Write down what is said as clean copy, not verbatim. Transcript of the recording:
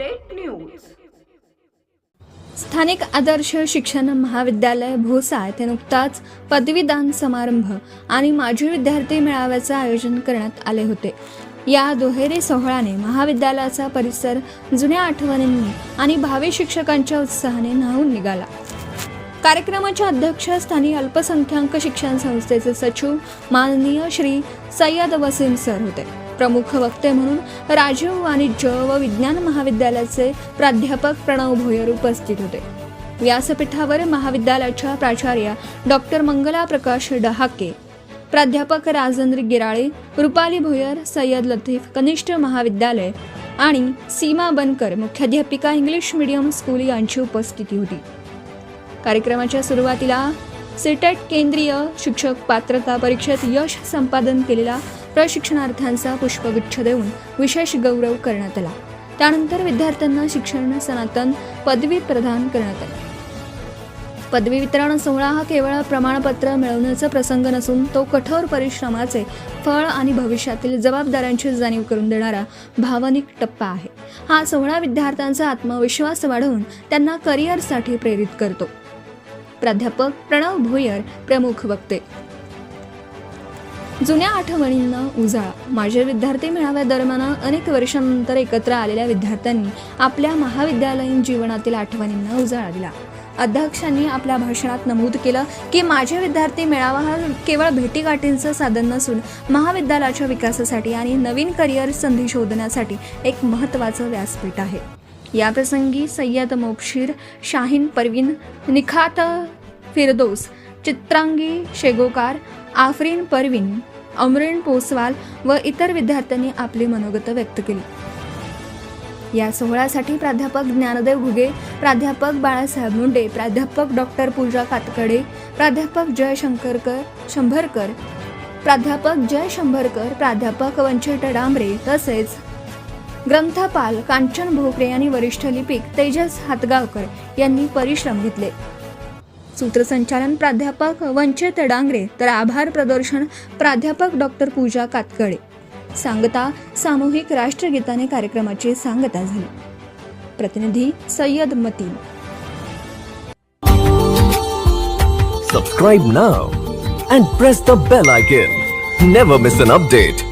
Update news. स्थानिक आदर्श शिक्षण महाविद्यालय भोसा येथे नुकताच पदवीदान समारंभ आणि माजी विद्यार्थी मेळाव्याचे आयोजन करण्यात आले होते. या दुहेरी सोहळ्याने महाविद्यालयाचा परिसर जुन्या आठवणींनी आणि भावी शिक्षकांच्या उत्साहाने न्हाऊन निघाला. कार्यक्रमाच्या अध्यक्षस्थानी अल्पसंख्याक शिक्षण संस्थेचे सचिव माननीय श्री सय्यद वसीम सर होते. प्रमुख वक्ते म्हणून राजीव वाणिज्य व विज्ञान महाविद्यालयाचे प्राध्यापक प्रणव भोयर उपस्थित होते. व्यासपीठावर महाविद्यालयाच्या प्राचार्या डॉक्टर मंगला प्रकाश डहाके, प्राध्यापक राजेंद्र गिराळे, रुपाली भोयर, सय्यद लतीफ कनिष्ठ महाविद्यालय आणि सीमा बनकर मुख्याध्यापिका इंग्लिश मीडियम स्कूल यांची उपस्थिती होती. कार्यक्रमाच्या सुरुवातीला सीटेट केंद्रीय शिक्षक पात्रता परीक्षेत यश संपादन केलेल्या प्रशिक्षणार्थ्यांचा पुष्पगुच्छ देऊन विशेष गौरव करण्यात आला. त्यानंतर विद्यार्थ्यांना शिक्षण सनातन पदवी प्रदान करण्यात आली. पदवी वितरण सोहळा हा केवळ प्रमाणपत्र मिळवण्याचा प्रसंग नसून तो कठोर परिश्रमाचे फळ आणि भविष्यातील जबाबदाऱ्यांची जाणीव करून देणारा भावनिक टप्पा आहे. हा सोहळा विद्यार्थ्यांचा आत्मविश्वास वाढवून त्यांना करिअरसाठी प्रेरित करतो. प्राध्यापक प्रणव भोयर प्रमुख वक्ते. जुन्या आठवणींना उजाळा. माजी विद्यार्थी मेळाव्यादरम्यान अनेक वर्षांनंतर एकत्र आलेल्या विद्यार्थ्यांनी आपल्या महाविद्यालयीन जीवनातील आठवणींना उजाळा दिला. अध्यक्षांनी आपल्या भाषणात नमूद केलं की माझे विद्यार्थी मेळावा हा केवळ भेटीगाठींचं साधन नसून महाविद्यालयाच्या विकासासाठी आणि नवीन करिअर संधी शोधण्यासाठी एक महत्त्वाचं व्यासपीठ आहे. याप्रसंगी सय्यद मोबशीर, शाहीन परवीन, निखात फिरदोस, चित्रांगी शेगोकार, आफरीन परवीन, अमरीन पोसवाल व इतर विद्यार्थ्यांनी आपली मनोगत व्यक्त केली. या सोहळ्यासाठी प्राध्यापक ज्ञानदेव घुगे, प्राध्यापक बाळासाहेब मुंडे, प्राध्यापक डॉक्टर पूजा कातकडे, प्राध्यापक जय शंभरकर, प्राध्यापक वंचित डांबरे तसेच ग्रंथपाल कांचन भोकरे आणि वरिष्ठ लिपिक तेजस हातगावकर यांनी परिश्रम घेतले. सूत्रसंचालन प्राध्यापक वंचित डांगरे तर आभार प्रदर्शन प्राध्यापक डॉक्टर पूजा कातकडे. सांगता सामूहिक राष्ट्रगीताने कार्यक्रमाची सांगता झाली. प्रतिनिधी Syed Mateen. Subscribe now and press the bell icon. Never miss an update.